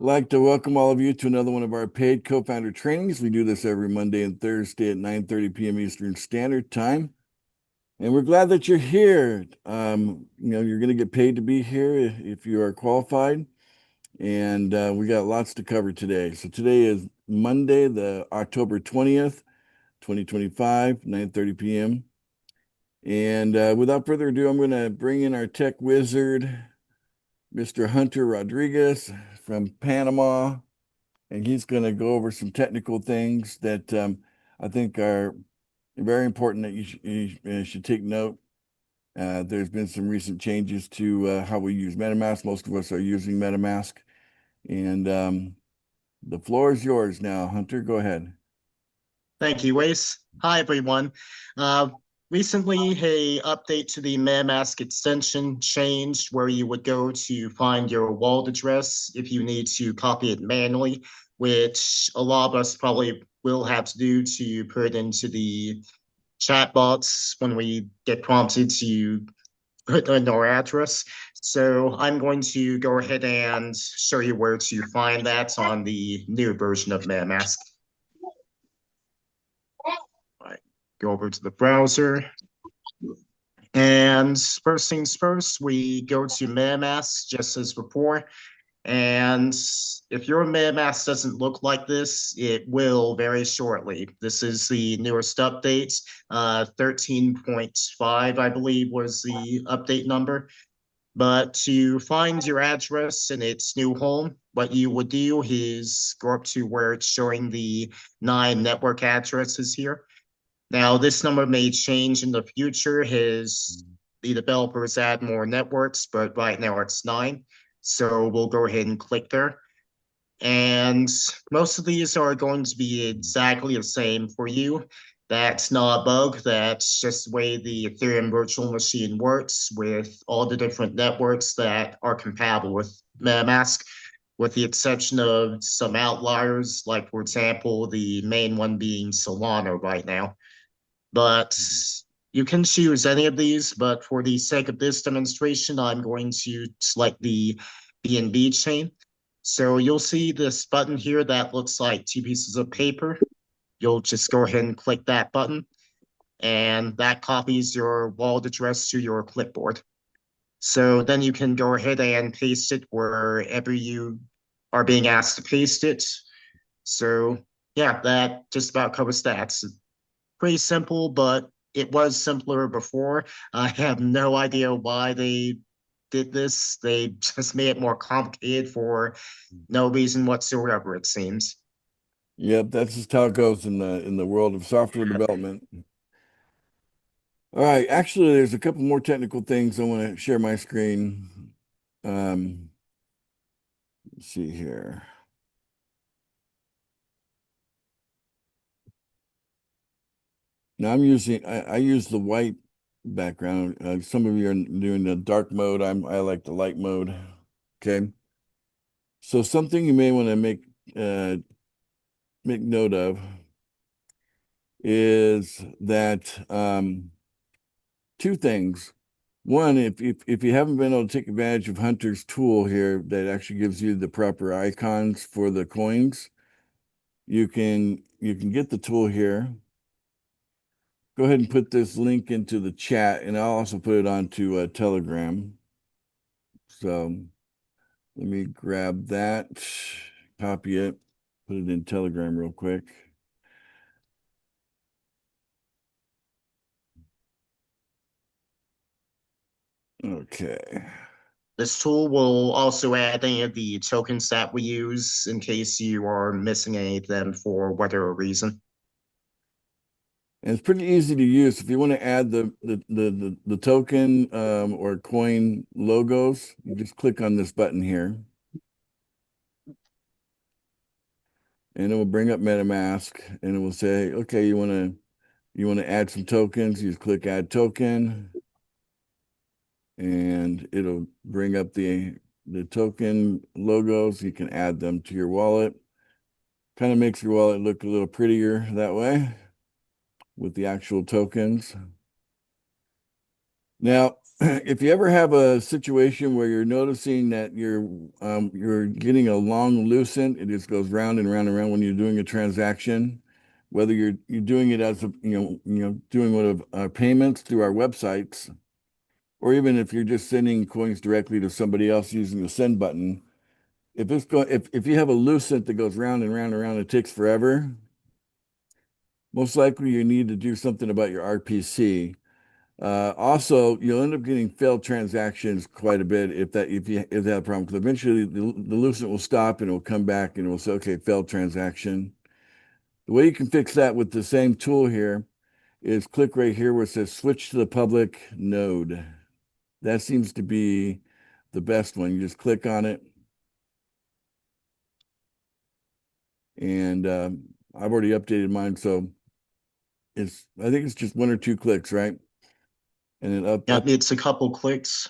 I'd like to welcome all of you to another one of our paid co-founder trainings. We do this every Monday and Thursday at 9:30 p.m. Eastern Standard Time. And we're glad that you're here. You're going to get paid to be here if you are qualified. And we got lots to cover today. So today is Monday, the October 20th, 2025, 9:30 p.m. And without further ado, I'm going to bring in our tech wizard, Mr. Hunter Rodriguez from Panama, and he's going to go over some technical things that I think are very important that you should take note. There's been some recent changes to how we use MetaMask. Most of us are using MetaMask, and the floor is yours now, Hunter. Go ahead. Thank you, Wace. Hi, everyone. Uh, Recently, a update to the MetaMask extension changed where you would go to find your wallet address if you need to copy it manually, which a lot of us probably will have to do to put it into the chat box when we get prompted to put in our address. So I'm going to go ahead and show you where to find that on the new version of MetaMask. Right. Go over to the browser. And first things first, we go to MetaMask just as before. And if your MetaMask doesn't look like this, it will very shortly. This is the newest update. 13.5, I believe, was the update number. But to find your address in its new home, what you would do is go up to where it's showing the 9 network addresses here. Now, this number may change in the future as the developers add more networks, but right now it's 9. So we'll go ahead and click there. And most of these are going to be exactly the same for you. That's not a bug. That's just the way the Ethereum virtual machine works with all the different networks that are compatible with MetaMask, with the exception of some outliers, like, for example, the main one being Solana right now. But you can choose any of these, but for the sake of this demonstration, I'm going to select the BNB chain. So you'll see this button here that looks like 2 pieces of paper. You'll just go ahead and click that button, and that copies your wallet address to your clipboard. So then you can go ahead and paste it wherever you are being asked to paste it. So yeah, that just about covers that. It's pretty simple, but it was simpler before. I have no idea why they did this. They just made it more complicated for no reason whatsoever, it seems. Yep, that's just how it goes in the world of software development. All right, actually, there's a couple more technical things I want to share my screen. Um, let's see here. Now I use the white background. Some of you are doing the dark mode. I like the light mode. Okay. So something you may want to make note of is that two things. One, if you haven't been able to take advantage of Hunter's tool here that actually gives you the proper icons for the coins, you can get the tool here. Go ahead and put this link into the chat, and I'll also put it onto Telegram. So let me grab that, copy it, put it in Telegram real quick. Okay. This tool will also add any of the tokens that we use in case you are missing any of them for whatever reason. And it's pretty easy to use. If you want to add the token or coin logos, you just click on this button here. And it will bring up MetaMask and it will say, okay, you want to add some tokens, you just click add token, and it'll bring up the token logos. You can add them to your wallet. Kind of makes your wallet look a little prettier that way with the actual tokens. Now, if you ever have a situation where you're noticing that you're getting a long lucent, it just goes round and round and round when you're doing a transaction, whether you're doing it as a doing one of our payments through our websites, or even if you're just sending coins directly to somebody else using the send button. If you have a lucent that goes round and round and round, it takes forever. Most likely you need to do something about your RPC. Also, you'll end up getting failed transactions quite a bit if that problem, because eventually the Lucent will stop and it will come back and it will say, okay, failed transaction. The way you can fix that with the same tool here is click right here where it says switch to the public node. That seems to be the best one. You just click on it, and I've already updated mine, so I think it's just one or two clicks, right? And then Yeah, it's a couple clicks.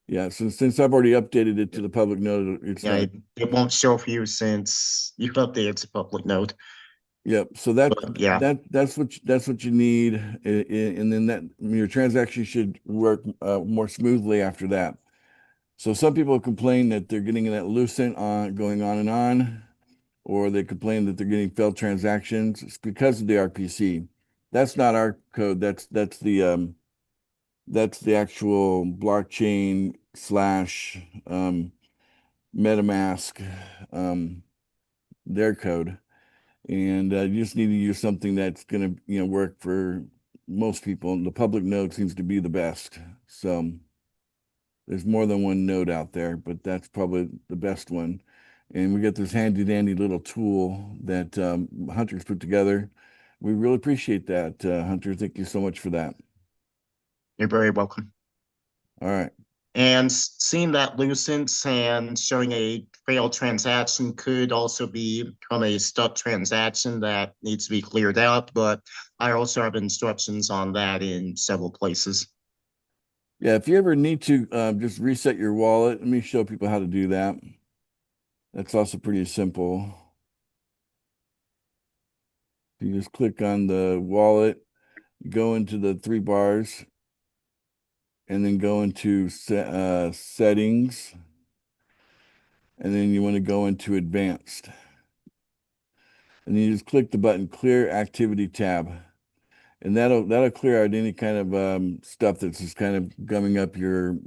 yeah, since I've already updated it to the public node, it's Yeah, not. it won't show for you since you've updated to public node. Yep. So that But yeah, that's what you need, and then that your transaction should work more smoothly after that. So some people complain that they're getting that lucent on going on and on, or they complain that they're getting failed transactions. It's because of the RPC. That's not our code. That's the actual blockchain slash MetaMask their code. And you just need to use something that's going to work for most people. And the public node seems to be the best. So there's more than one node out there, but that's probably the best one. And we got this handy dandy little tool that Hunter's put together. We really appreciate that, Hunter. Thank you so much for that. you're very welcome. All right. And seeing that lucence and showing a failed transaction could also be from a stuck transaction that needs to be cleared out, but I also have instructions on that in several places. Yeah, if you ever need to just reset your wallet, let me show people how to do that. That's also pretty simple. You just click on the wallet, go into the three bars, and then go into settings, and then you want to go into advanced. And then you just click the button clear activity tab. And that'll clear out any kind of stuff that's just kind of gumming up your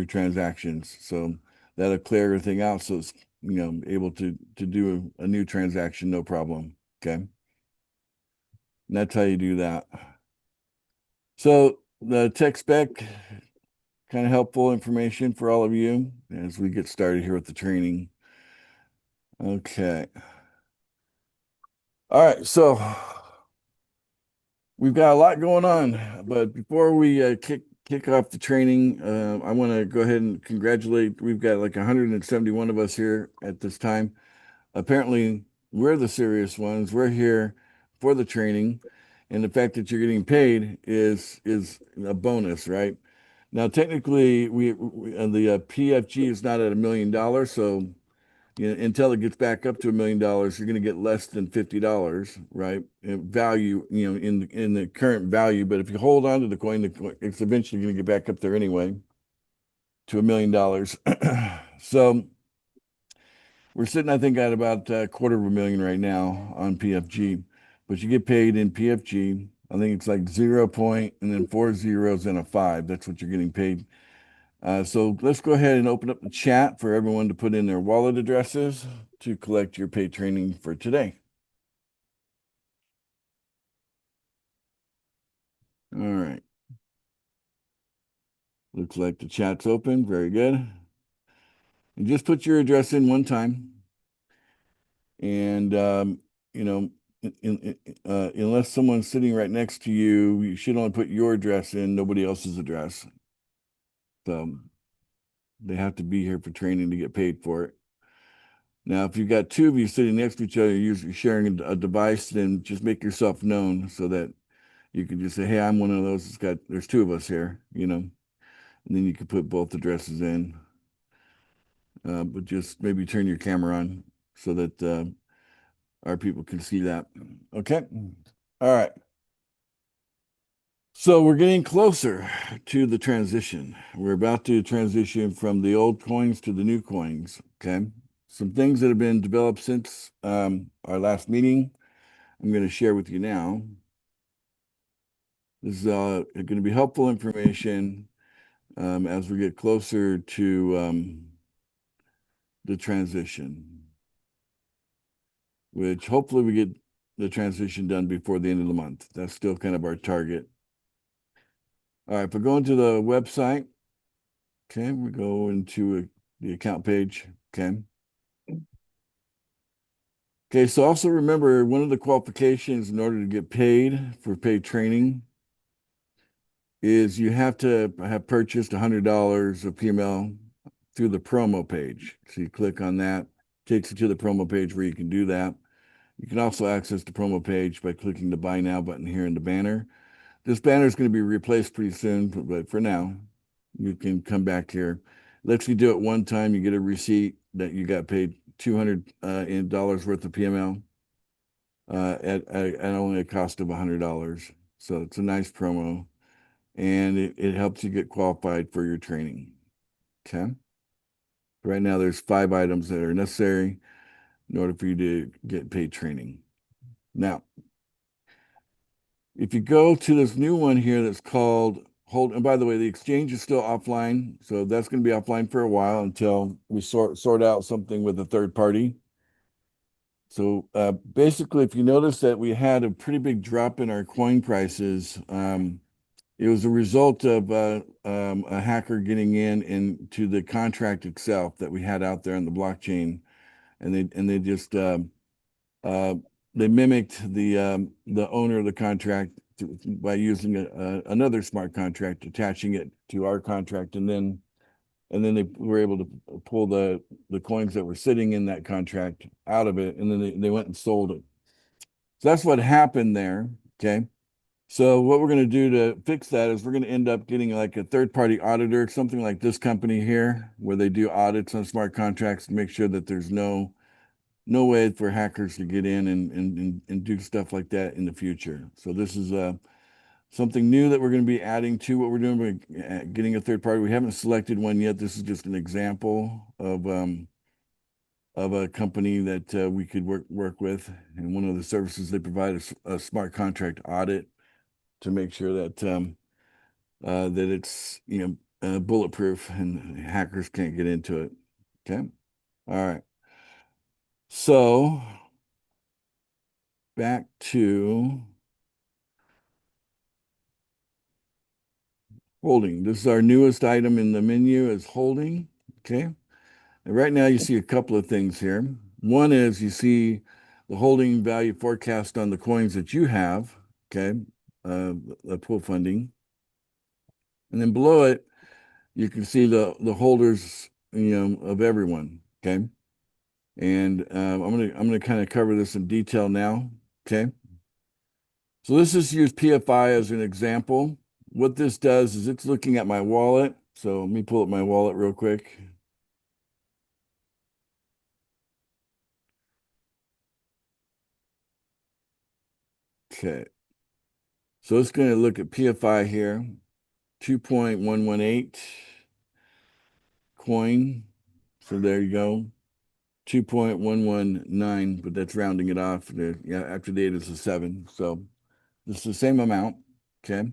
transactions. So that'll clear everything out so it's able to do a new transaction, no problem. Okay. And that's how you do that. So the tech spec, kind of helpful information for all of you as we get started here with the training. Okay. All right. So we've got a lot going on, but before we kick off the training, I want to go ahead and congratulate. We've got like 171 of us here at this time. Apparently, we're the serious ones. We're here for the training, and the fact that you're getting paid is a bonus, right? Now, technically, the PFG is not at $1 million, so until it gets back up to $1 million, you're going to get less than $50, right? In value, in the current value. But if you hold on to the coin, it's eventually going to get back up there anyway to $1 million. So we're sitting, I think, at about a quarter of a million right now on PFG, but you get paid in PFG. I think it's like 0 point and then 4 zeros and a 5. That's what you're getting paid. So let's go ahead and open up the chat for everyone to put in their wallet addresses to collect your paid training for today. All right. Looks like the chat's open. Very good. And just put your address in one time. And, you know, unless someone's sitting right next to you, you should only put your address in, nobody else's address. So they have to be here for training to get paid for it. Now, if you've got two of you sitting next to each other, usually sharing a device, then just make yourself known so that you can just say, hey, I'm one of those. There's two of us here, and then you can put both addresses in. But just maybe turn your camera on so that our people can see that. Okay. All right. So we're getting closer to the transition. We're about to transition from the old coins to the new coins. Okay. Some things that have been developed since our last meeting, I'm going to share with you now. This is going to be helpful information as we get closer to the transition, which hopefully we get the transition done before the end of the month. That's still kind of our target. All right, if we go into the website, okay, we go into the account page, okay. Okay, so also remember one of the qualifications in order to get paid for paid training is you have to have purchased $100 of PML through the promo page. So you click on that, takes you to the promo page where you can do that. You can also access the promo page by clicking the Buy Now button here in the banner. This banner is going to be replaced pretty soon, but for now, you can come back here. Lets you do it one time. You get a receipt that you got paid $200 worth of PML at only a cost of $100. So it's a nice promo, and it helps you get qualified for your training. Okay. Right now, there's 5 items that are necessary in order for you to get paid training. Now, if you go to this new one here that's called Hold, and by the way, the exchange is still offline, so that's going to be offline for a while until we sort out something with a third party. So basically, if you notice that we had a pretty big drop in our coin prices, it was a result of a hacker getting into the contract itself that we had out there on the blockchain, and they just they mimicked the owner of the contract by using another smart contract, attaching it to our contract, and then they were able to pull the coins that were sitting in that contract out of it, and then they went and sold it. So that's what happened there. Okay. So what we're going to do to fix that is we're going to end up getting like a third-party auditor, something like this company here, where they do audits on smart contracts to make sure that there's no way for hackers to get in and do stuff like that in the future. So this is something new that we're going to be adding to what we're doing. We're getting a third party. We haven't selected one yet. This is just an example of a company that we could work with. And one of the services they provide is a smart contract audit to make sure that that it's bulletproof and hackers can't get into it. Okay. All right. So back to holding. This is our newest item in the menu is holding. Okay. And right now you see a couple of things here. One is you see the holding value forecast on the coins that you have. Okay. The pool funding. And then below it, you can see the holders, of everyone. Okay. And I'm gonna kind of cover this in detail now. Okay. So let's just use PFI as an example. What this does is it's looking at my wallet. So let me pull up my wallet real quick. Okay. So it's going to look at PFI here, 2.118 coin. So there you go. 2.119, but that's rounding it off. After the 8 is a 7. So it's the same amount. Okay.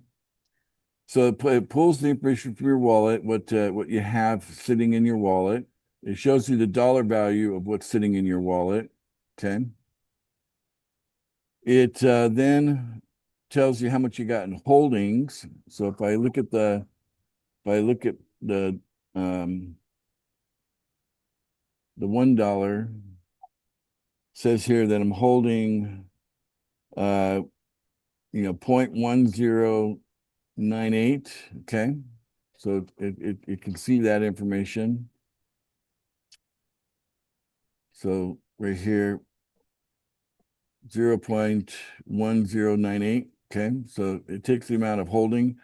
So it pulls the information from your wallet, what you have sitting in your wallet. It shows you the dollar value of what's sitting in your wallet. Okay. It then tells you how much you got in holdings. So if I look at the um, the $1 says here that I'm holding 0.1098. Okay. So it can see that information. So right here, 0.1098. Okay. So it takes the amount of holding.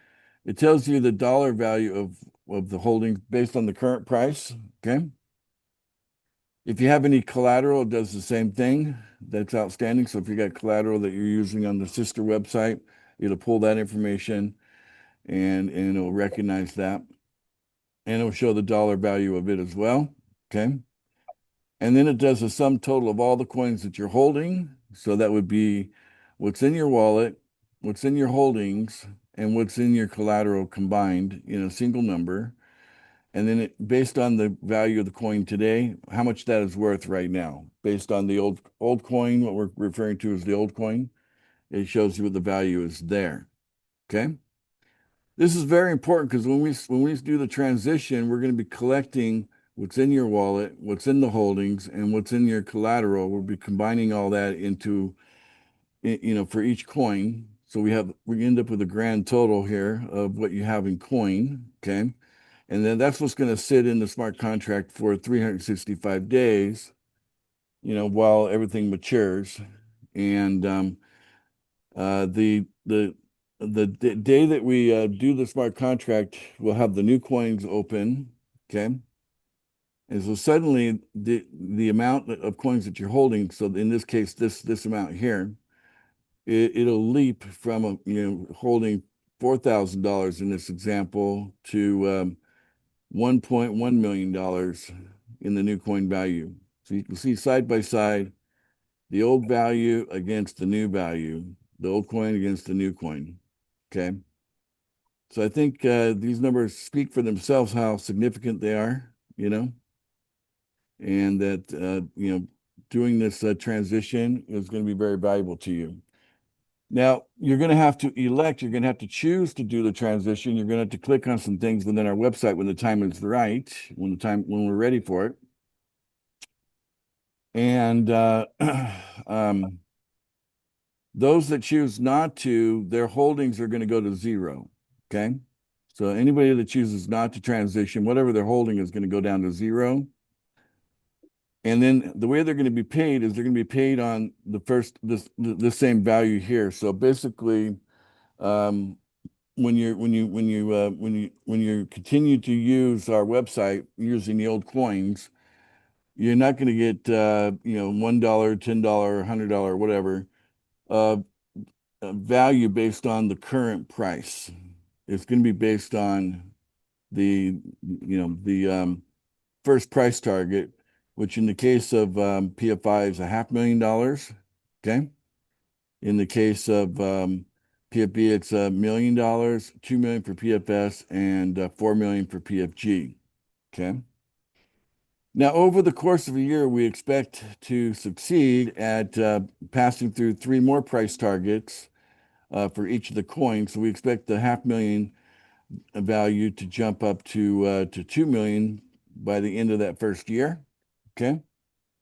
It tells you the dollar value of the holdings based on the current price. Okay. If you have any collateral, it does the same thing. That's outstanding. So if you got collateral that you're using on the sister website, it'll pull that information. and it'll recognize that, and it'll show the dollar value of it as well. Okay. And then it does a sum total of all the coins that you're holding. So that would be what's in your wallet, what's in your holdings, and what's in your collateral combined in a single number. And then based on the value of the coin today, how much that is worth right now, based on the old coin, what we're referring to as the old coin, it shows you what the value is there. Okay. This is very important because when we do the transition, we're going to be collecting what's in your wallet, what's in the holdings, and what's in your collateral. We'll be combining all that into, for each coin. So we end up with a grand total here of what you have in coin. Okay. And then that's what's going to sit in the smart contract for 365 days, while everything matures. And the day that we do the smart contract, we'll have the new coins open. Okay. And so suddenly the amount of coins that you're holding, so in this case, this amount here, it'll leap from holding $4,000 in this example to $1.1 million in the new coin value. So you can see side by side the old value against the new value, the old coin against the new coin. Okay. So I think these numbers speak for themselves, how significant they are, and that, doing this transition is going to be very valuable to you. Now, you're going to have to you're going to have to choose to do the transition. You're going to have to click on some things within our website when the time is right, when we're ready for it. And those that choose not to, their holdings are going to go to zero. Okay. So anybody that chooses not to transition, whatever they're holding is going to go down to zero. And then the way they're going to be paid is they're going to be paid on the same value here. So basically, when you continue to use our website using the old coins, you're not going to get $1, $10, $100, whatever value based on the current price. It's going to be based on the first price target, which in the case of PFI is $500,000. Okay. In the case of PFB, it's $1 million, $2 million for PFS, and $4 million for PFG. Okay. Now, over the course of a year, we expect to succeed at passing through 3 more price targets for each of the coins. So we expect the $500,000 value to jump up to 2 million by the end of that first year. Okay.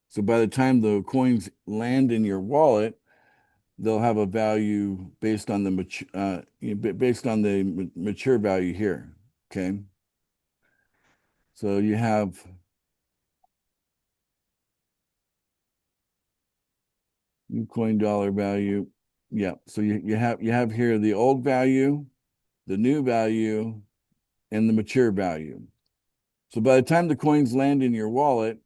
So by the time the coins land in your wallet, they'll have a value based on the mature value here. Okay. So you have new coin dollar value. Yeah. So you have here the old value, the new value, and the mature value. So by the time the coins land in your wallet,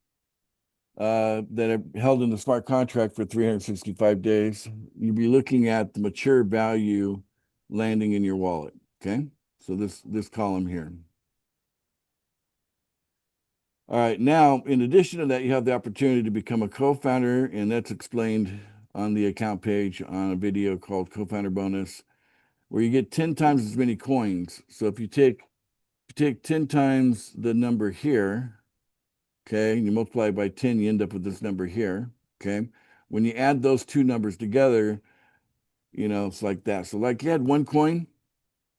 that are held in the smart contract for 365 days, you'll be looking at the mature value landing in your wallet. Okay. So this column here. All right. Now, in addition to that, you have the opportunity to become a co-founder, and that's explained on the account page on a video called Co-Founder Bonus, where you get 10 times as many coins. So if you take 10 times the number here, okay, and you multiply it by 10, you end up with this number here. Okay. When you add those two numbers together, it's like that. So like you had 1 coin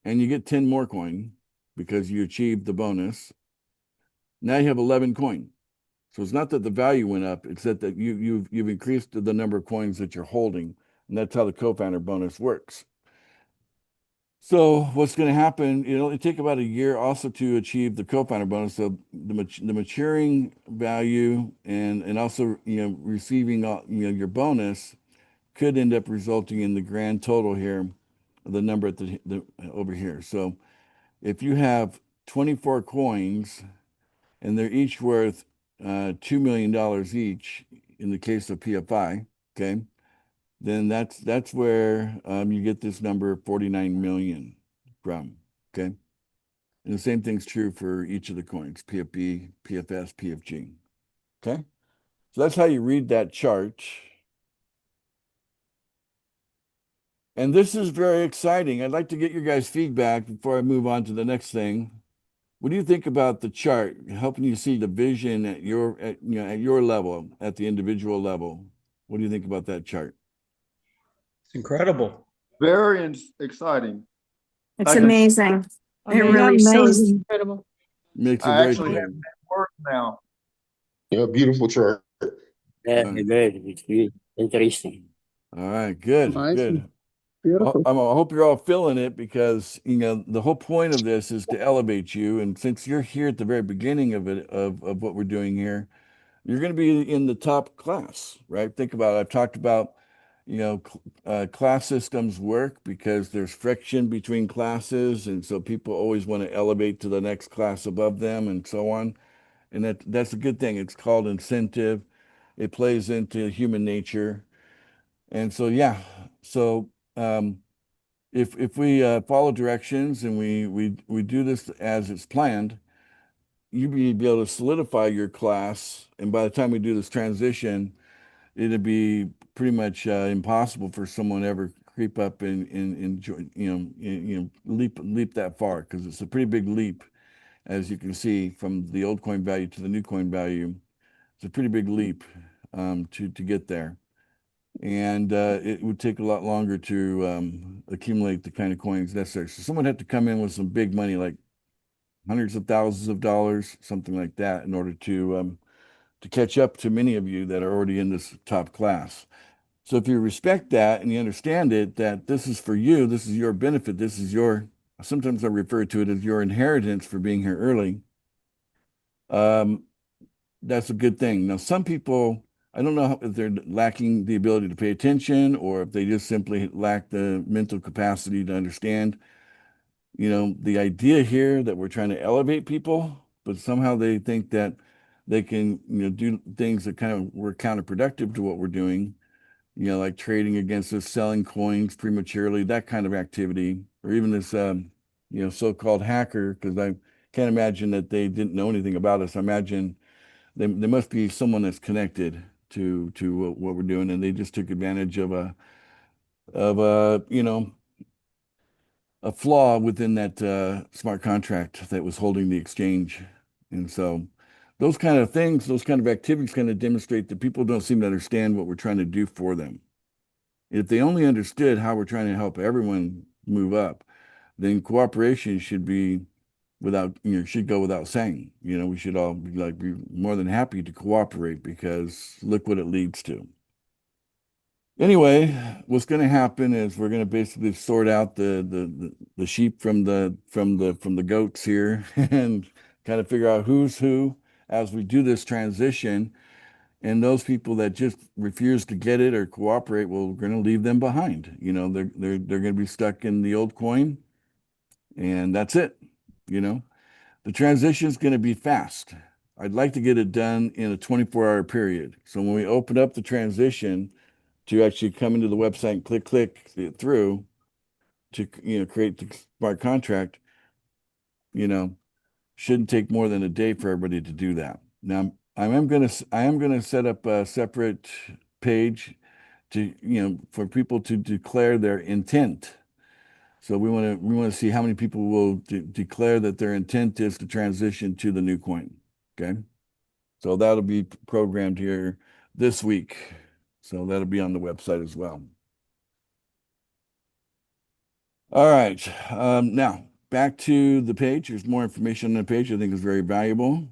and you get 10 more coin because you achieved the bonus. Now you have 11 coin. So it's not that the value went up, it's that you've increased the number of coins that you're holding. And that's how the co-founder bonus works. So what's going to happen, it take about a year also to achieve the co-founder bonus. So the maturing value and also, receiving, your bonus could end up resulting in the grand total here, the number at the over here. So if you have 24 coins and they're each worth $2 million each in the case of PFI, okay, then that's where you get this number 49 million from. Okay. And the same thing's true for each of the coins, PFB, PFS, PFG. Okay. So that's how you read that chart. And this is very exciting. I'd like to get your guys' feedback before I move on to the next thing. What do you think about the chart, helping you see the vision at at your level, at the individual level? What do you think about that chart? It's incredible. Very exciting. It's I can- amazing. It Amazing. really shows. Incredible. Makes it I very actually clear. have words now. Yeah, beautiful chart. Very good. It's really interesting. All right, good, Nice. good. Beautiful. I hope you're all feeling it because the whole point of this is to elevate you. And since you're here at the very beginning of it, of what we're doing here, you're going to be in the top class, right? Think about it. I've talked about, class systems work because there's friction between classes, and so people always want to elevate to the next class above them, and so on. And that's a good thing. It's called incentive. It plays into human nature, and so yeah. So if we follow directions and we do this as it's planned, you'll be able to solidify your class. And by the time we do this transition, it'd be pretty much impossible for someone to ever creep up and leap that far because it's a pretty big leap, as you can see from the old coin value to the new coin value. It's a pretty big leap to get there. And it would take a lot longer to accumulate the kind of coins necessary. So someone had to come in with some big money, like hundreds of thousands of dollars, something like that, in order to catch up to many of you that are already in this top class. So if you respect that and you understand it, that this is for you, this is your benefit, this is your, sometimes I refer to it as your inheritance for being here early. That's a good thing. Now, some people, I don't know if they're lacking the ability to pay attention or if they just simply lack the mental capacity to understand, the idea here that we're trying to elevate people, but somehow they think that they can, do things that kind of were counterproductive to what we're doing, like trading against us, selling coins prematurely, that kind of activity, or even this, so-called hacker, because I can't imagine that they didn't know anything about us. I imagine there must be someone that's connected to what we're doing, and they just took advantage of a flaw within that smart contract that was holding the exchange. And so those kind of things, those kind of activities kind of demonstrate that people don't seem to understand what we're trying to do for them. If they only understood how we're trying to help everyone move up, then cooperation should be should go without saying. We should all be more than happy to cooperate because look what it leads to. Anyway, what's going to happen is we're going to basically sort out the sheep from the goats here and kind of figure out who's who as we do this transition. And those people that just refuse to get it or cooperate, well, we're going to leave them behind. They're going to be stuck in the old coin, and that's it. The transition is going to be fast. I'd like to get it done in a 24-hour period. So when we open up the transition to actually come into the website and click it through to create the smart contract, shouldn't take more than a day for everybody to do that. Now I am going to set up a separate page to for people to declare their intent. So we want to see how many people will declare that their intent is to transition to the new coin. Okay, so that'll be programmed here this week. So that'll be on the website as well. All right, now back to the page. There's more information on the page I think is very valuable.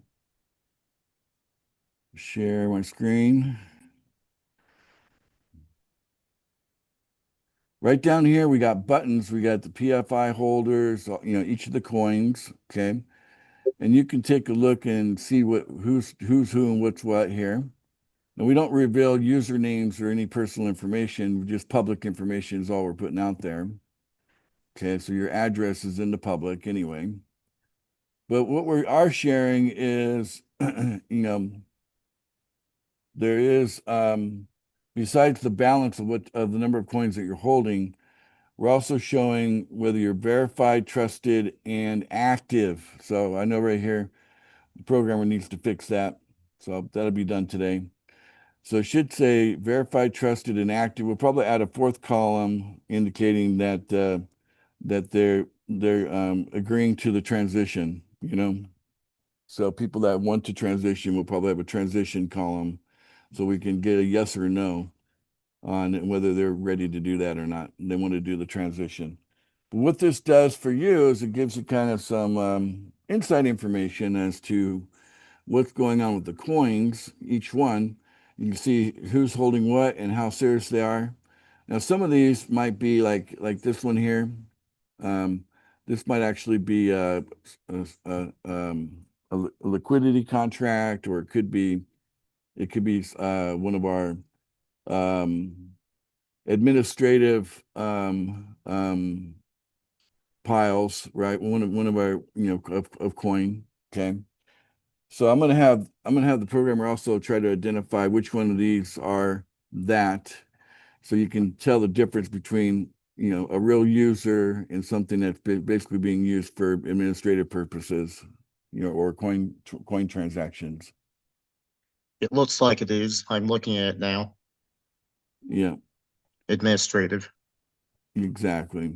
Share my screen. Right down here, we got buttons. We got the PFI holders, each of the coins, okay? And you can take a look and see who's who and what's what here. And we don't reveal usernames or any personal information, just public information is all we're putting out there. Okay, so your address is in the public anyway. But what we are sharing is, there is, besides the balance of the number of coins that you're holding, We're also showing whether you're verified, trusted, and active. So I know right here, the programmer needs to fix that. So that'll be done today. So it should say verified, trusted, and active. We'll probably add a fourth column indicating that that they're agreeing to the transition, you know. So people that want to transition will probably have a transition column so we can get a yes or no on whether they're ready to do that or not. They want to do the transition. But what this does for you is it gives you kind of some inside information as to what's going on with the coins, each one. You can see who's holding what and how serious they are. Now, some of these might be like this one here. This might actually be a liquidity contract, or it could be one of our administrative piles, right? One of our of coin. Okay. So I'm gonna have the programmer also try to identify which one of these are that, so you can tell the difference between a real user and something that's basically being used for administrative purposes, or coin transactions. It looks like it is. I'm looking at it now. Yeah, Administrative. exactly.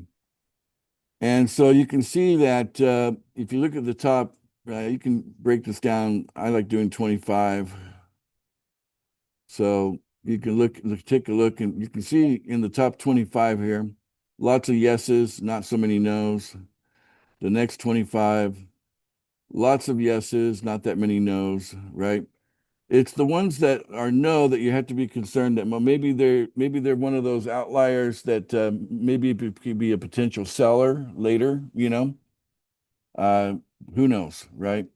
And so you can see that if you look at the top, you can break this down. I like doing 25. So you can take a look, and you can see in the top 25 here, lots of yeses, not so many nos. The next 25, lots of yeses, not that many nos, right? It's the ones that are no that you have to be concerned that, well, maybe they're one of those outliers that maybe it could be a potential seller later, Uh, who knows, right?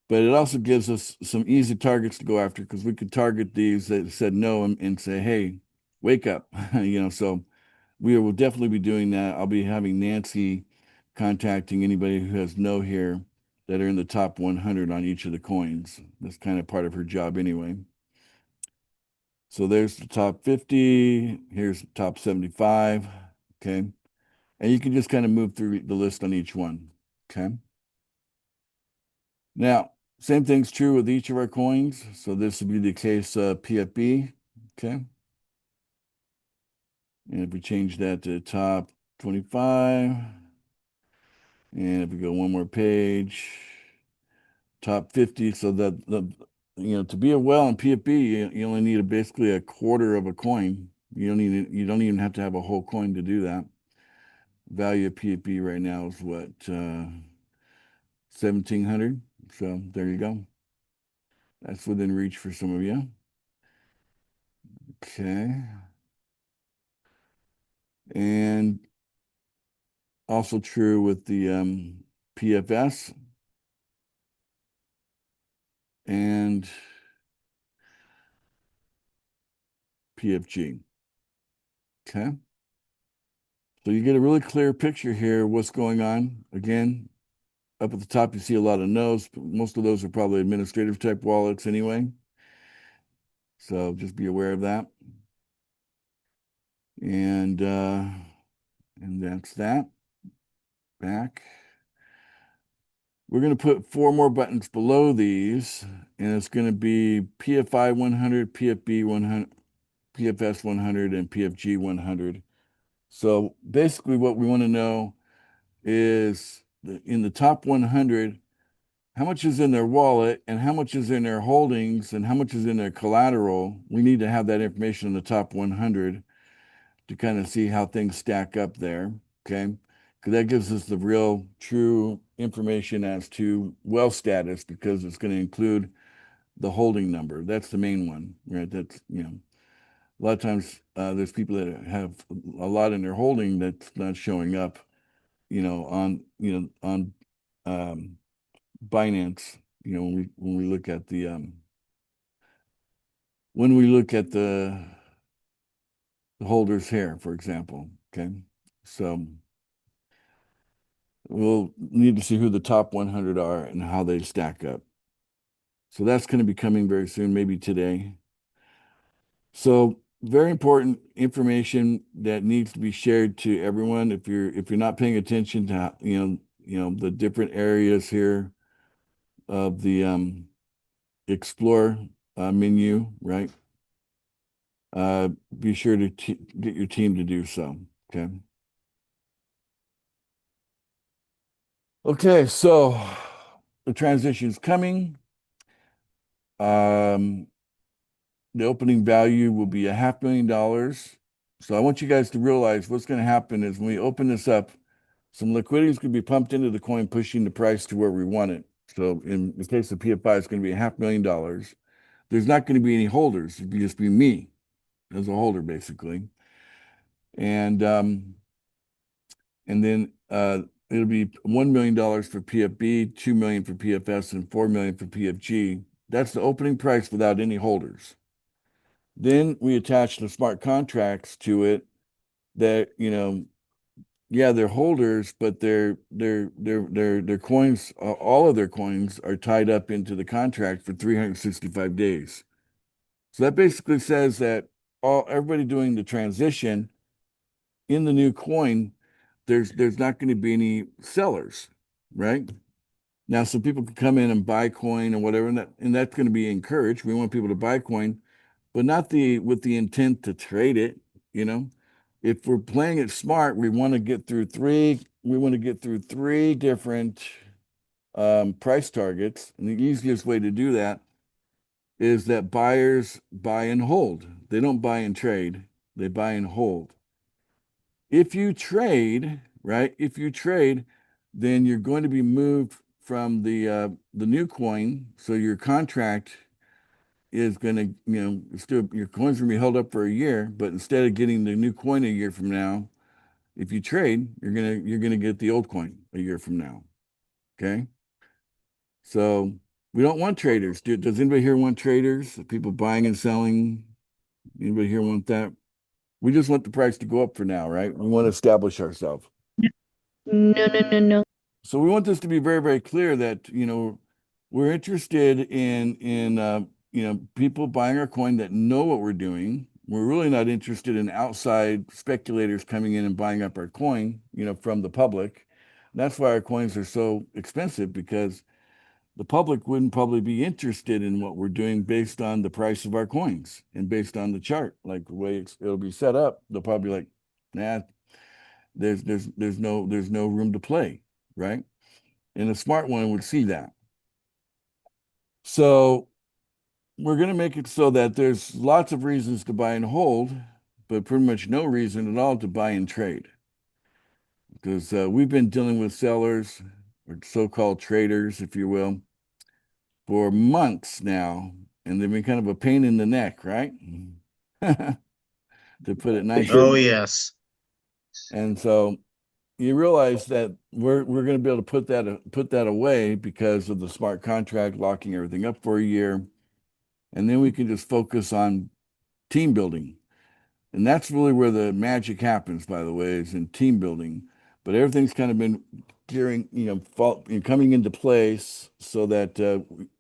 But it also gives us some easy targets to go after, because we could target these that said no and say, hey, wake up, So we will definitely be doing that. I'll be having Nancy contacting anybody who has no here that are in the top 100 on each of the coins. That's kind of part of her job anyway. So there's the top 50. Here's the top 75. Okay. And you can just kind of move through the list on each one. Okay. Now, same thing's true with each of our coins. So this would be the case PFB. Okay. And if we change that to top 25, and if we go one more page, top 50, so that to be a whale in PFB, you only need basically a quarter of a coin. You don't even have to have a whole coin to do that. Value of PFB right now is what, 1,700. So there you go. That's within reach for some of you. Okay. And also true with the PFS and PFG. Okay. So you get a really clear picture here of what's going on. Again, up at the top, you see a lot of no's. Most of those are probably administrative type wallets anyway. So just be aware of that. And that's that. Back. We're going to put 4 more buttons below these, and it's going to be PFI 100, PFB 100, PFS 100, and PFG 100. So basically what we want to know is in the top 100, how much is in their wallet and how much is in their holdings and how much is in their collateral. We need to have that information in the top 100 to kind of see how things stack up there. Okay. Because that gives us the real true information as to wealth status, because it's going to include the holding number. That's the main one, right? That's, a lot of times there's people that have a lot in their holding that's not showing up, on Binance, when we look at the holders here, for example. Okay. So we'll need to see who the top 100 are and how they stack up. So that's going to be coming very soon, maybe today. So very important information that needs to be shared to everyone. If you're not paying attention to, the different areas here of the explore menu, right? Be sure to get your team to do so. Okay. Okay, so the transition is coming. The opening value will be $500,000. So I want you guys to realize what's going to happen is when we open this up, some liquidity is going to be pumped into the coin, pushing the price to where we want it. So in the case of PFI, it's going to be $500,000. There's not going to be any holders. It'll just be me as a holder, basically. And then it'll be $1 million for PFB, $2 million for PFS, and $4 million for PFG. That's the opening price without any holders. Then we attach the smart contracts to it that, yeah, they're holders, but their coins, all of their coins are tied up into the contract for 365 days. So that basically says that everybody doing the transition in the new coin, there's not going to be any sellers, right? Now, some people can come in and buy coin or whatever, and that's going to be encouraged. We want people to buy coin, but not with the intent to trade it, If we're playing it smart, we want to get through three different price targets. And the easiest way to do that is that buyers buy and hold. They don't buy and trade, they buy and hold. If you trade, right? If you trade, then you're going to be moved from the new coin. So your contract is going to, still your coin's going to be held up for a year, but instead of getting the new coin a year from now, if you trade, you're gonna get the old coin a year from now. Okay. So we don't want traders. Does anybody here want traders? People buying and selling? Anybody here want that? We just want the price to go up for now, right? We want to establish ourselves. No, no, no, no. So we want this to be very, very clear that, we're interested in people buying our coin that know what we're doing. We're really not interested in outside speculators coming in and buying up our coin, from the public. And that's why our coins are so expensive, because the public wouldn't probably be interested in what we're doing based on the price of our coins and based on the chart, like the way it'll be set up. They'll probably be like, nah, there's no room to play, right? And a smart one would see that. So we're going to make it so that there's lots of reasons to buy and hold, but pretty much no reason at all to buy and trade. Because we've been dealing with sellers, or so-called traders, if you will, for months now, and they've been kind of a pain in the neck, right? To put it nicely. Oh, yes. And so you realize that we're going to be able to put that away because of the smart contract locking everything up for a year. And then we can just focus on team building. And that's really where the magic happens, by the way, is in team building. But everything's kind of been coming into place so that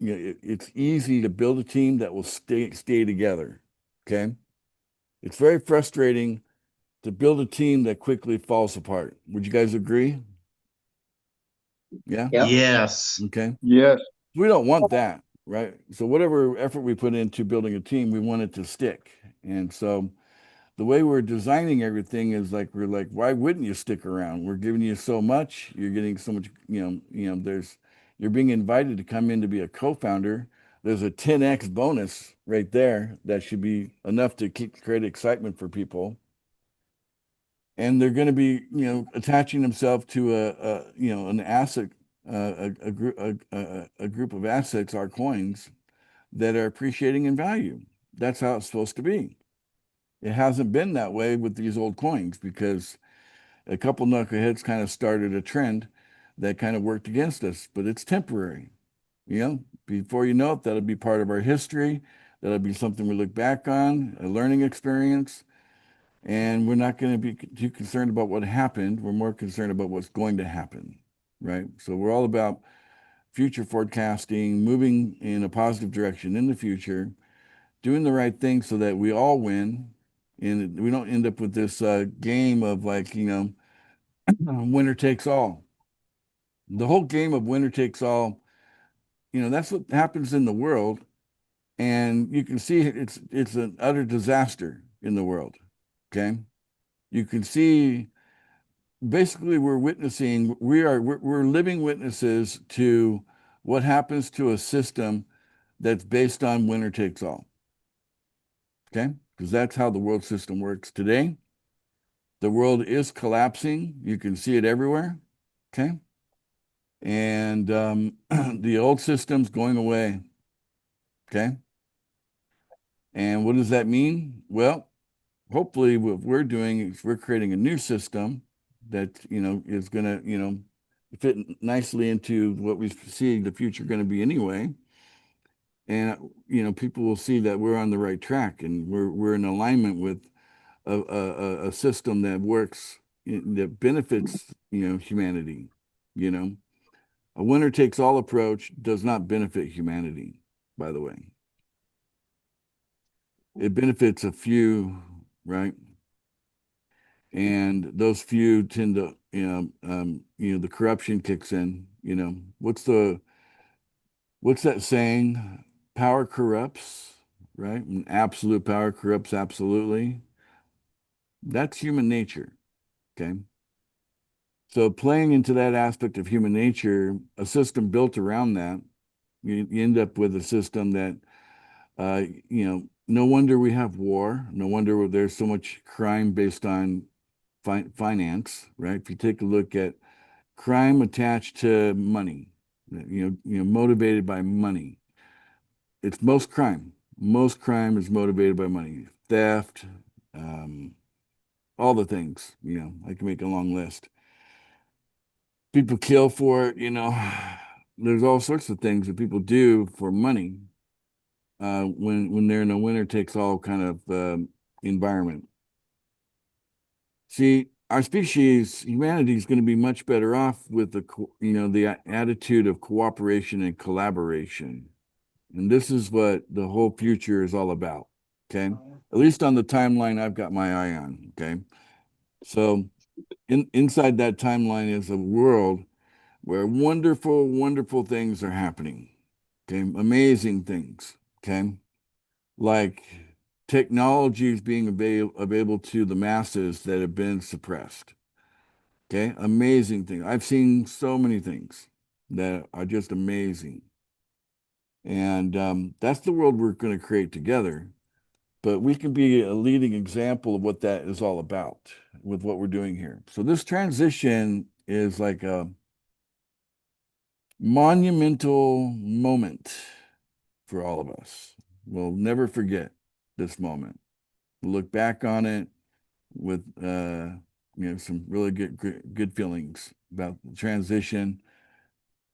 it's easy to build a team that will stay together. Okay. It's very frustrating to build a team that quickly falls apart. Would you guys agree? Yeah. Yeah. Yes. Okay. Yes, We don't want that, right? So whatever effort we put into building a team, we want it to stick. And so the way we're designing everything is we're like, why wouldn't you stick around? We're giving you so much, you're getting so much, you're being invited to come in to be a co-founder. There's a 10x bonus right there that should be enough to create excitement for people. And they're going to be, attaching themselves to an asset, a group of assets, our coins, that are appreciating in value. That's how it's supposed to be. It hasn't been that way with these old coins because a couple knuckleheads kind of started a trend that kind of worked against us, but it's temporary. Before you know it, that'll be part of our history. That'll be something we look back on, a learning experience. And we're not going to be too concerned about what happened. We're more concerned about what's going to happen, right? So we're all about future forecasting, moving in a positive direction in the future, doing the right thing so that we all win, and we don't end up with this game of like, winner takes all. The whole game of winner takes all, that's what happens in the world. And you can see it's an utter disaster in the world. Okay. You can see basically we're living witnesses to what happens to a system that's based on winner takes all. Okay. Because that's how the world system works today. The world is collapsing. You can see it everywhere. Okay. And the old system's going away. Okay. And what does that mean? Well, hopefully what we're doing is we're creating a new system that, is going to, fit nicely into what we see the future going to be anyway. And, people will see that we're on the right track and we're in alignment with a system that works, that benefits, humanity, A winner takes all approach does not benefit humanity, by the way. It benefits a few, right? And those few tend to, the corruption kicks in. What's that saying? Power corrupts, right? And absolute power corrupts absolutely. That's human nature. Okay. So playing into that aspect of human nature, a system built around that, you end up with a system that, no wonder we have war. No wonder there's so much crime based on finance, right? If you take a look at crime attached to money, motivated by money, it's most crime. Most crime is motivated by money, theft, all the things. I can make a long list. People kill for it. There's all sorts of things that people do for money when they're in a winner takes all kind of environment. See, our species, humanity, is going to be much better off with the attitude of cooperation and collaboration. And this is what the whole future is all about. Okay. At least on the timeline I've got my eye on. Okay. So inside that timeline is a world where wonderful, wonderful things are happening. Okay. Amazing things. Okay. Like technology is being available to the masses that have been suppressed. Okay. Amazing thing. I've seen so many things that are just amazing. And that's the world we're going to create together. But we can be a leading example of what that is all about with what we're doing here. So this transition is like a monumental moment for all of us. We'll never forget this moment. We'll look back on it with some really good feelings about the transition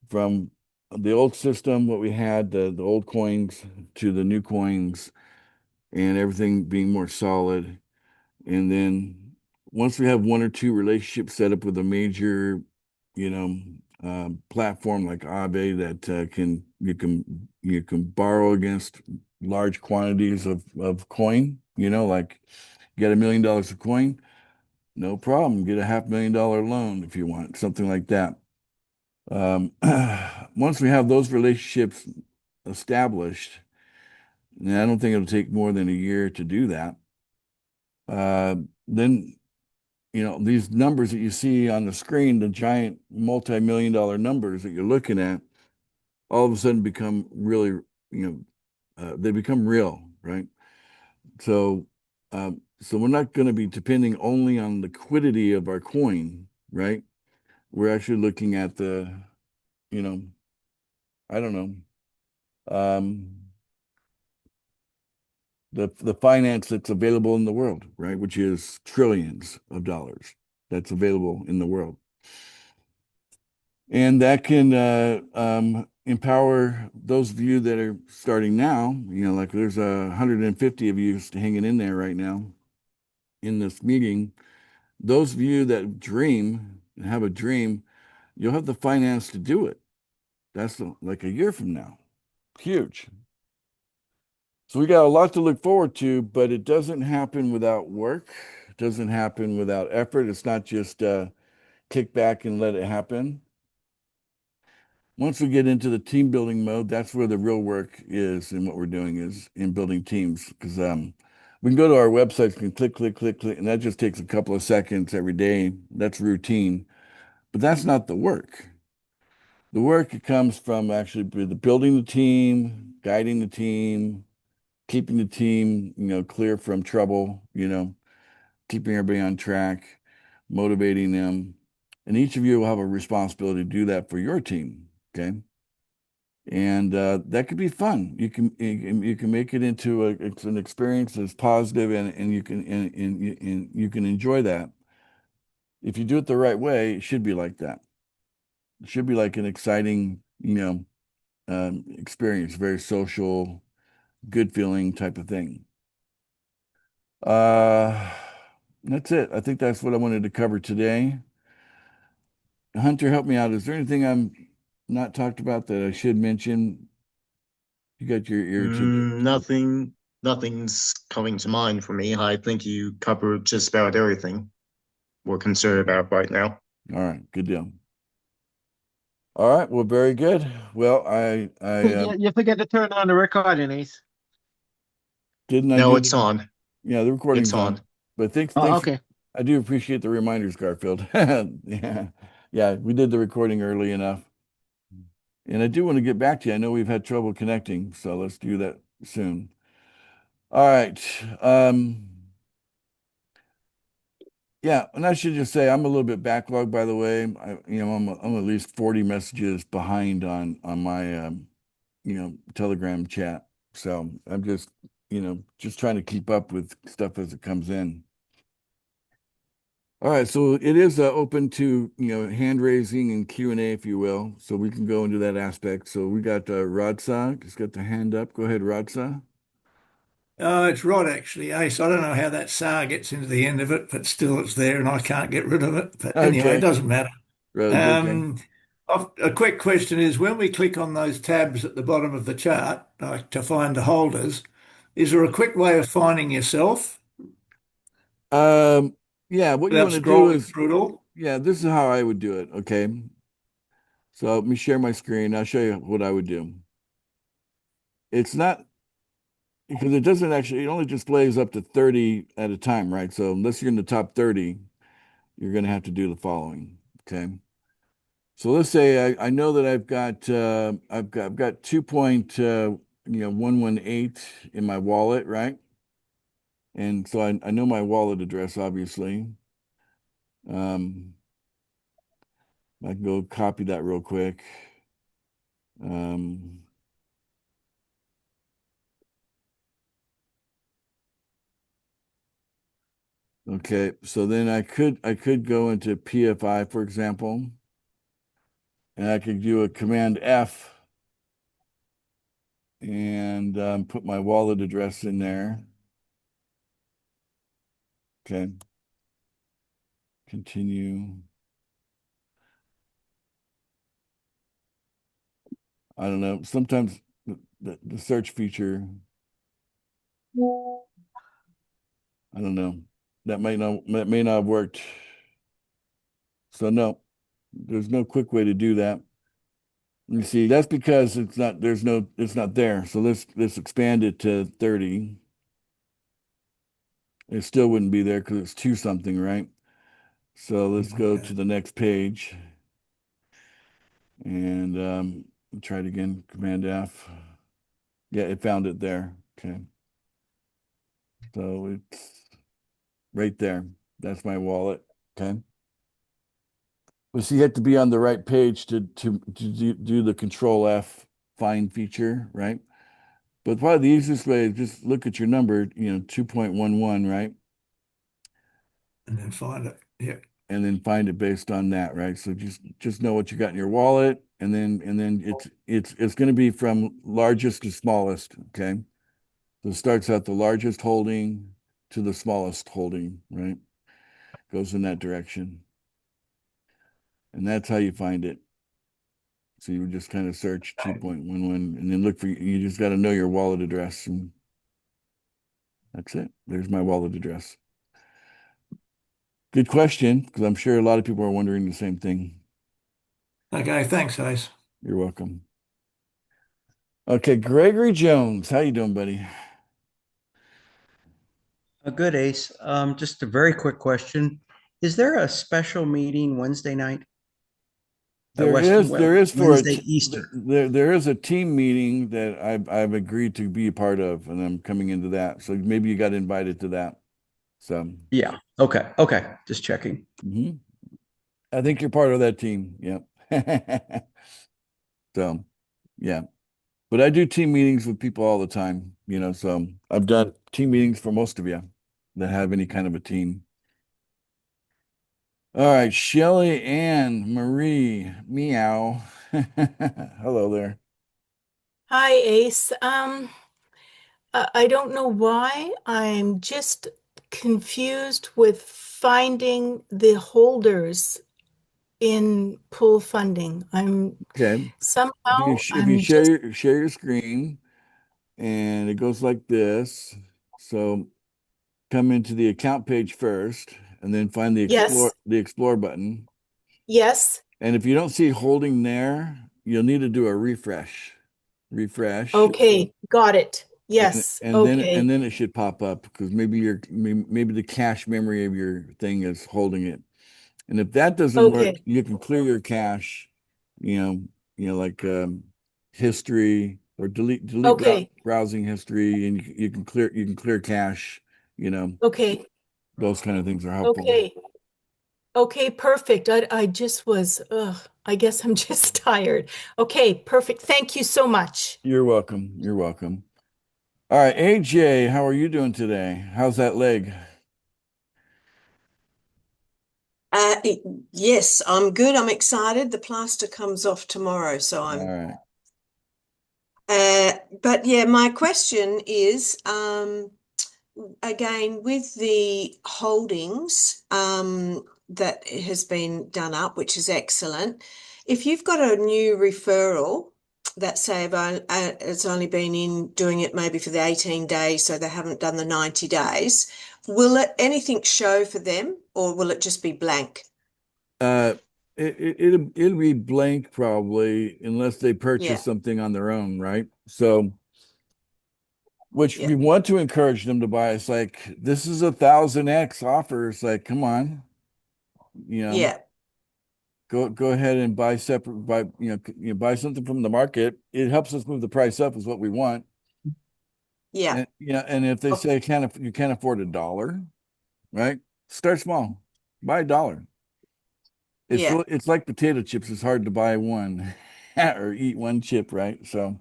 from the old system, what we had, the old coins, to the new coins, and everything being more solid. And then once we have one or two relationships set up with a major, platform like Aave that you can borrow against large quantities of coin, like you got $1 million of coin, no problem. Get a $500,000 loan if you want, something like that. Once we have those relationships established, and I don't think it'll take more than a year to do that, then these numbers that you see on the screen, the giant multi-million-dollar numbers that you're looking at, all of a sudden become really, they become real, right? So we're not going to be depending only on liquidity of our coin, right? We're actually looking at I don't know, the finance that's available in the world, right? Which is trillions of dollars that's available in the world. And that can empower those of you that are starting now, like there's 150 of you hanging in there right now in this meeting. Those of you that dream and have a dream, you'll have the finance to do it. That's like a year from now. Huge. So we got a lot to look forward to, but it doesn't happen without work. It doesn't happen without effort. It's not just kick back and let it happen. Once we get into the team building mode, that's where the real work is, and what we're doing is in building teams. Because we can go to our websites, we can click, click, click, click, and that just takes a couple of seconds every day. That's routine, but that's not the work. The work comes from actually building the team, guiding the team, keeping the team, clear from trouble, keeping everybody on track, motivating them. And each of you will have a responsibility to do that for your team. Okay. And that could be fun. You can make it into it's an experience that's positive, and you can enjoy that. If you do it the right way, it should be like that. It should be like an exciting, experience, very social, good feeling type of thing. Uh, that's it. I think that's what I wanted to cover today. Hunter, help me out. Is there anything I'm not talked about that I should mention? You got your ear to Nothing's coming to mind for me. I think you covered just about everything we're concerned about right now. All right, good deal. All right, well, very good. Well, You forget to turn on the recording, Ace. didn't I No, do it's on. Yeah, the recording's It's on. But thanks, Oh, thanks. okay. I do appreciate the reminders, Garfield. Yeah, yeah, we did the recording early enough. And I do want to get back to you. I know we've had trouble connecting, so let's do that soon. All right. Yeah, and I should just say I'm a little bit backlogged, by the way. I'm at least 40 messages behind on my Telegram chat. So I'm just trying to keep up with stuff as it comes in. All right, so it is open to hand raising and Q&A, if you will. So we can go into that aspect. So we got Rodsa, just got the hand up. Go ahead, Rodsa. It's Rod actually, Ace. I don't know how that SAR gets into the end of it, but still it's there and I can't get rid of it. But anyway, Okay. it doesn't matter. Rod's okay. A quick question is when we click on those tabs at the bottom of the chart, like to find the holders, is there a quick way of finding yourself Yeah, what you without want to do scrolling is, through it all? yeah, this is how I would do it. Okay. So let me share my screen. I'll show you what I would do. It's not because it doesn't actually, it only displays up to 30 at a time, right? So unless you're in the top 30, you're going to have to do the following. Okay. So let's say I know that I've got 2.118 in my wallet, right? And so I know my wallet address, obviously. I can go copy that real quick. Okay, so then I could go into PFI, for example, and I could do a Command F and put my wallet address in there. Okay, continue. I don't know. Sometimes the search feature, I don't know. That may not have worked. So no, there's no quick way to do that. You see, that's because it's not there. So let's expand it to 30. It still wouldn't be there because it's 2 something, right? So let's go to the next page and try it again, Command F. Yeah, it found it there. Okay. So it's right there. That's my wallet. Okay. Well, so you have to be on the right page to do the Control F find feature, right? But probably the easiest way is just look at your number, 2.11, right? And then find it. Yeah. And then find it based on that, right? So just know what you got in your wallet, and then it's going to be from largest to smallest, okay? So it starts at the largest holding to the smallest holding, right? Goes in that direction. And that's how you find it. So you would just kind of search 2.11 and then look for, you just got to know your wallet address. And That's it. There's my wallet address. Good question, because I'm sure a lot of people are wondering the same thing. Okay, thanks, Ace. You're welcome. Okay, Gregory Jones, how you doing, buddy? Good, Ace. Just a very quick question. Is there a special meeting Wednesday night? There is for Wednesday Eastern. there is a team meeting that I've agreed to be a part of, and I'm coming into that. So maybe you got invited to that. So Yeah. Okay. Okay. Just checking. mhm. I think you're part of that team. Yep. So yeah. But I do team meetings with people all the time, so I've done team meetings for most of you that have any kind of a team. All right, Shelly Ann Marie, meow. Hello there. Hi, Ace. I don't know why. I'm just confused with finding the holders in pool funding. Okay. Somehow If you I'm just, share your screen, and it goes like this. So come into the account page first, and then find the yes, explore button. yes. And if you don't see holding there, you'll need to do a refresh. Refresh. Okay, got it. Yes, And okay, then it should pop up because maybe the cache memory of your thing is holding it. And if that doesn't work, okay, you can clear your cache, like history or delete okay, browsing history, and you can clear cache, okay, those kind of things are helpful. okay. Okay, perfect. I just was, I guess I'm just tired. Okay, perfect. Thank you so much. You're welcome. You're welcome. All right, AJ, how are you doing today? How's that leg? Uh, yes, I'm good. I'm excited. The plaster comes off tomorrow, so All I'm. right. But yeah, my question is, again, with the holdings, that has been done up, which is excellent. If you've got a new referral that say it's only been in doing it maybe for the 18 days, so they haven't done the 90 days, will anything show for them, or will it just be blank? Uh, it'll be blank probably unless they purchase Yeah, something on their own, right? So, which yeah, we want to encourage them to buy. It's like this is 1,000x offer. It's like, come on, you know, yeah, go ahead and buy separate, buy something from the market. It helps us move the price up, is what we want. yeah. And and if they Oh, say you can't afford $1, right? Start small, buy $1. yeah, It's like potato chips. It's hard to buy one or eat one chip, right? So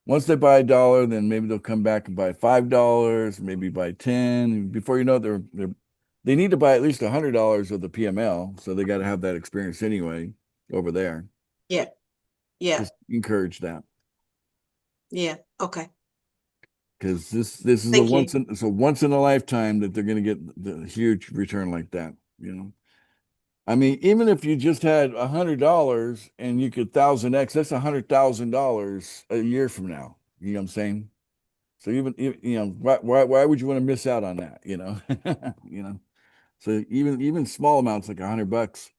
once they buy $1, then maybe they'll come back and buy $5, maybe buy 10. And before you know it, they need to buy at least $100 of the PML. So they got to have that experience anyway over there. yeah, yeah, Just encourage that yeah. Okay. because this is Thank you. it's a once in a lifetime that they're going to get the huge return like that. I mean, even if you just had $100 and you could 1,000x, that's $100,000 a year from now. You know what I'm saying? So why would you want to miss out on that? You know. So even small amounts like $100,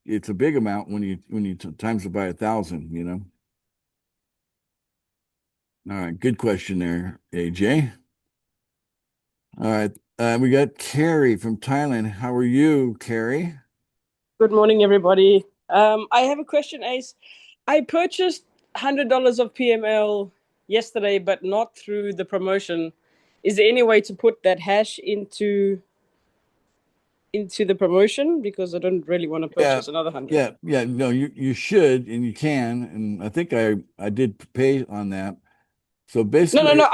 it's a big amount when you times it by 1,000. All right, good question there, AJ. All right, we got Carrie from Thailand. How are you, Carrie? Good morning, everybody. I have a question, Ace. I purchased $100 of PML yesterday, but not through the promotion. Is there any way to put that hash into the promotion? Because I don't really want to Yeah, purchase another 100. yeah. No, you should and you can, and I think I did pay on that. So basically, No.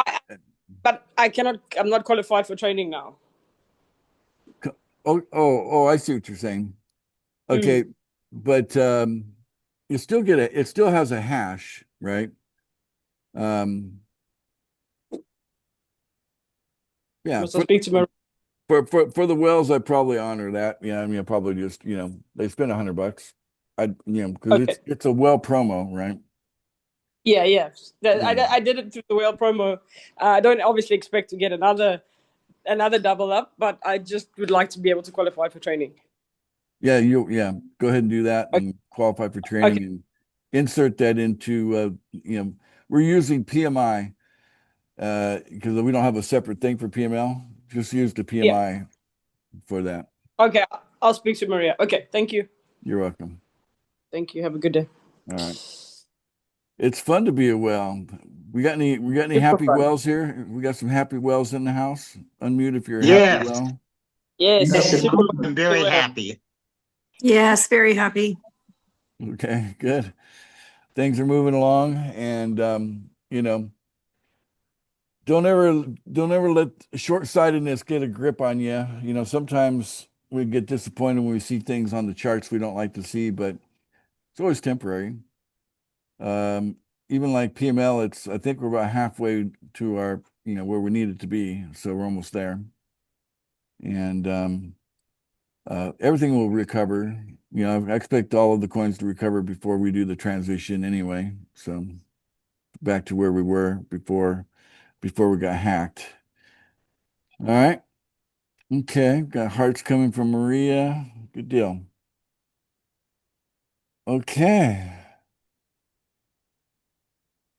But I cannot. I'm not qualified for training now. oh, I see what you're saying. Mm. Okay, but it still has a hash, right? Um, yeah, Must I speak to my? for the whales, I probably honor that. Yeah, I mean, I probably just they spend $100. Because Okay. it's a well promo, right? Yeah, yeah. Yeah. I did it through the whale promo. I don't obviously expect to get another double up, but I just would like to be able to qualify for training. Yeah, go ahead and do that and qualify for training and insert that into we're using PMI because we don't have a separate thing for PML. Just use the PMI for that. Okay, I'll speak to Maria. Okay, thank you. You're welcome. Thank you. Have a good day. All right. It's fun to be a whale. We got any Super happy fun. whales here? We got some happy whales in the house. Unmute if you're a Yes. happy whale. Yes. I'm very happy. Yes, very happy. Okay, good. Things are moving along, and don't ever let short-sightedness get a grip on you. You know, sometimes we get disappointed when we see things on the charts we don't like to see, but it's always temporary. Even like PML, I think we're about halfway to our, where we need it to be. So we're almost there. And everything will recover. I expect all of the coins to recover before we do the transition anyway. So back to where we were before we got hacked. All right. Okay. Got hearts coming from Maria. Good deal. Okay.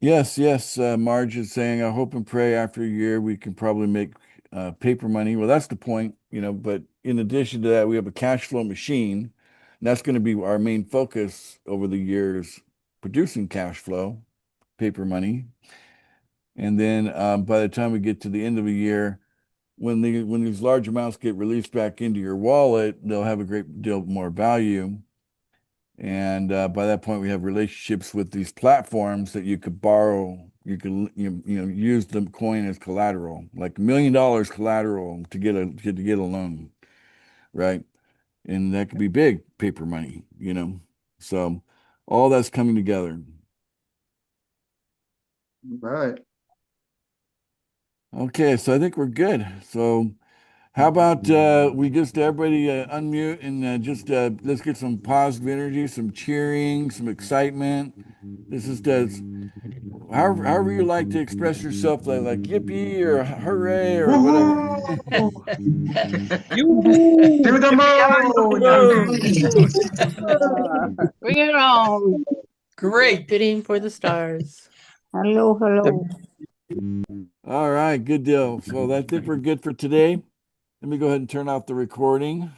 Yes. Marge is saying, I hope and pray after a year we can probably make paper money. Well, that's the point, but in addition to that, we have a cash flow machine. And that's going to be our main focus over the years, producing cash flow, paper money. And then by the time we get to the end of the year, when these large amounts get released back into your wallet, they'll have a great deal more value. And by that point, we have relationships with these platforms that you could borrow. You can use the coin as collateral, like $1 million collateral to get a loan, right? And that could be big paper money, So all that's coming together. Right. Okay, so I think we're good. So how about we just everybody unmute and just let's get some positive energy, some cheering, some excitement. This is however you like to express yourself, like yippee or hooray or whatever. To the moon! Bring it on. Great. Shooting for the stars. Hello, hello. All right, good deal. So I think we're good for today. Let me go ahead and turn off the recording.